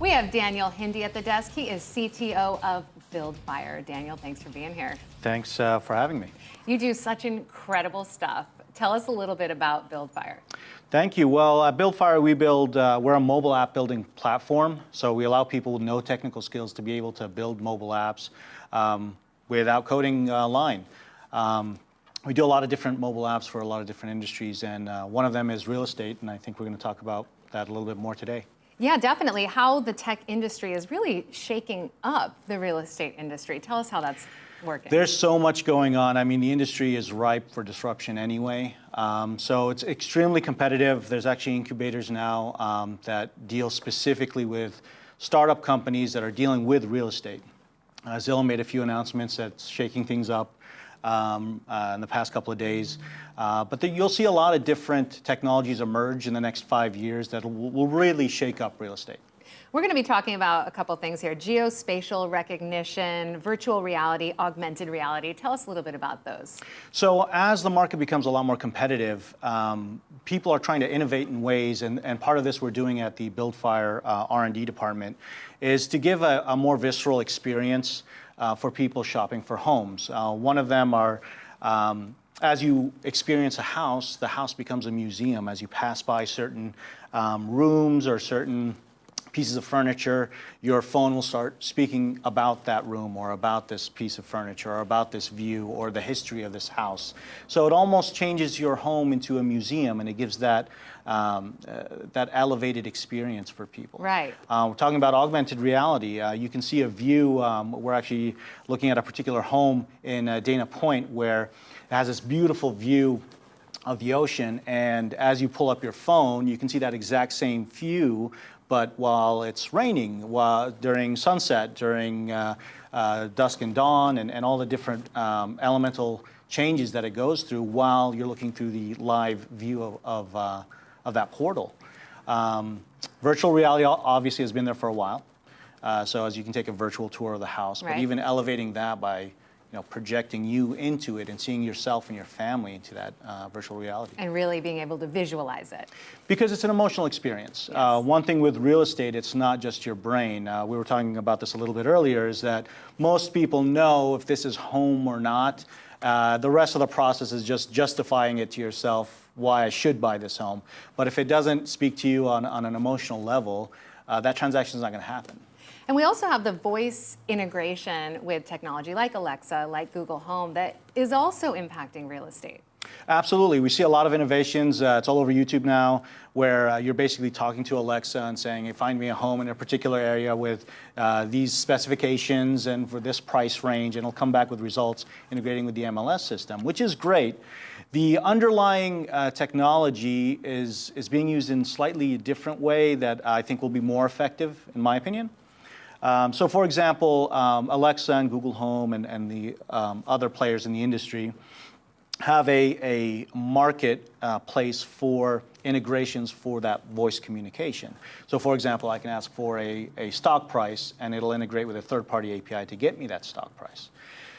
We have Daniel Hindi at the desk. He is CTO of BuildFire. Daniel, thanks for being here. Thanks for having me. You do such incredible stuff. Tell us a little bit about BuildFire. Thank you. Well, at BuildFire, we're a mobile app building platform. So we allow people with no technical skills to be able to build mobile apps without coding line. We do a lot of different mobile apps for a lot of different industries, and one of them is real estate, and I think we're going to talk about that a little bit more today. Yeah, definitely. How the tech industry is really shaking up the real estate industry. Tell us how that's working. There's so much going on. I mean, the industry is ripe for disruption anyway. So it's extremely competitive. There's actually incubators now that deal specifically with startup companies that are dealing with real estate. Zillow made a few announcements that's shaking things up in the past couple of days. But you'll see a lot of different technologies emerge in the next 5 years that will really shake up real estate. We're going to be talking about a couple things here: geospatial recognition, virtual reality, augmented reality. Tell us a little bit about those. So as the market becomes a lot more competitive, people are trying to innovate in ways, and part of this we're doing at the BuildFire R&D department, is to give a more visceral experience for people shopping for homes. One of them are, as you experience a house, the house becomes a museum. As you pass by certain rooms or certain pieces of furniture, your phone will start speaking about that room or about this piece of furniture or about this view or the history of this house. So it almost changes your home into a museum, and it gives that that elevated experience for people. Right. We're talking about augmented reality. You can see a view. We're actually looking at a particular home in Dana Point where it has this beautiful view of the ocean, and as you pull up your phone, you can see that exact same view, but while it's raining, during sunset, during dusk and dawn, and all the different elemental changes that it goes through while you're looking through the live view of that portal. Virtual reality obviously has been there for a while. So as you can take a virtual tour of the house, right, but even elevating that by projecting you into it and seeing yourself and your family into that virtual reality. And really being able to visualize it. Because it's an emotional experience. Yes. One thing with real estate, it's not just your brain. We were talking about this a little bit earlier, is that most people know if this is home or not. The rest of the process is just justifying it to yourself why I should buy this home. But if it doesn't speak to you on an emotional level, that transaction is not going to happen. And we also have the voice integration with technology like Alexa, like Google Home, that is also impacting real estate. Absolutely. We see a lot of innovations. It's all over YouTube now, where you're basically talking to Alexa and saying, hey, find me a home in a particular area with these specifications and for this price range, and it'll come back with results integrating with the MLS system, which is great. The underlying technology is being used in slightly different way that I think will be more effective, in my opinion. So for example, Alexa and Google Home and the other players in the industry have a market place for integrations for that voice communication. So for example, I can ask for a stock price, and it'll integrate with a third-party API to get me that stock price.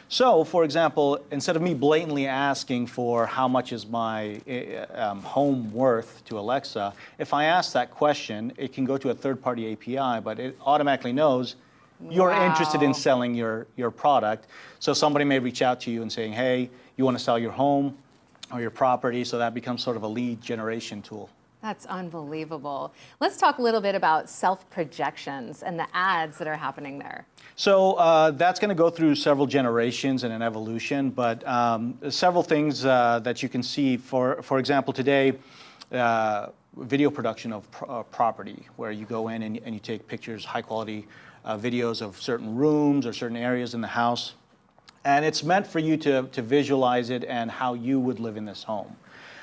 So, for example, instead of me blatantly asking for how much is my home worth to Alexa, if I ask that question, it can go to a third-party API, but it automatically knows you're interested in selling your product. So somebody may reach out to you and saying, hey, you want to sell your home or your property, so that becomes sort of a lead generation tool. That's unbelievable. Let's talk a little bit about self-projections and the ads that are happening there. So that's going to go through several generations and an evolution, but several things that you can see. For example, today, video production of property, where you go in and you take pictures, high-quality videos of certain rooms or certain areas in the house, and it's meant for you to visualize it and how you would live in this home.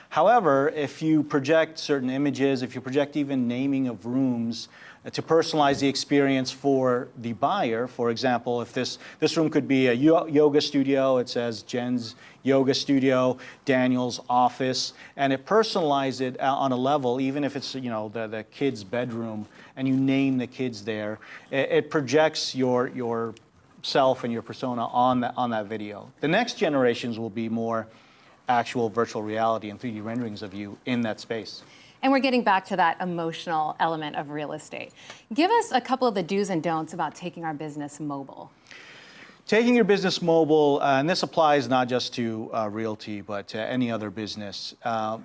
However, if you project certain images, if you project even naming of rooms to personalize the experience for the buyer, for example, if this room could be a yoga studio, it says Jen's yoga studio, Daniel's office, and it personalizes it on a level, even if it's the kid's bedroom, and you name the kids there, it projects your self and your persona on that video. The next generations will be more actual virtual reality and 3D renderings of you in that space. And we're getting back to that emotional element of real estate. Give us a couple of the do's and don'ts about taking our business mobile. Taking your business mobile, and this applies not just to realty, but to any other business. A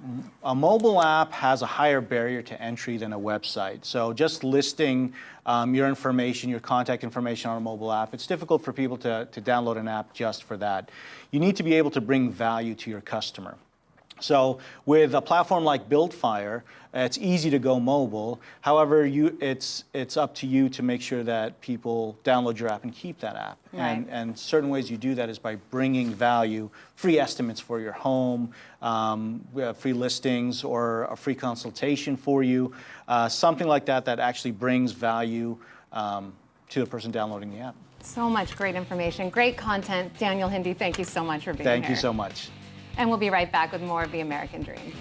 mobile app has a higher barrier to entry than a website. So just listing your information, your contact information on a mobile app, it's difficult for people to download an app just for that. You need to be able to bring value to your customer. So with a platform like BuildFire, it's easy to go mobile. However, it's up to you to make sure that people download your app and keep that app. Right. And certain ways you do that is by bringing value, free estimates for your home, we have free listings or a free consultation for you, something like that that actually brings value to the person downloading the app. So much great information, great content. Daniel Hindi, thank you so much for being here. Thank you so much. And we'll be right back with more of The American Dream.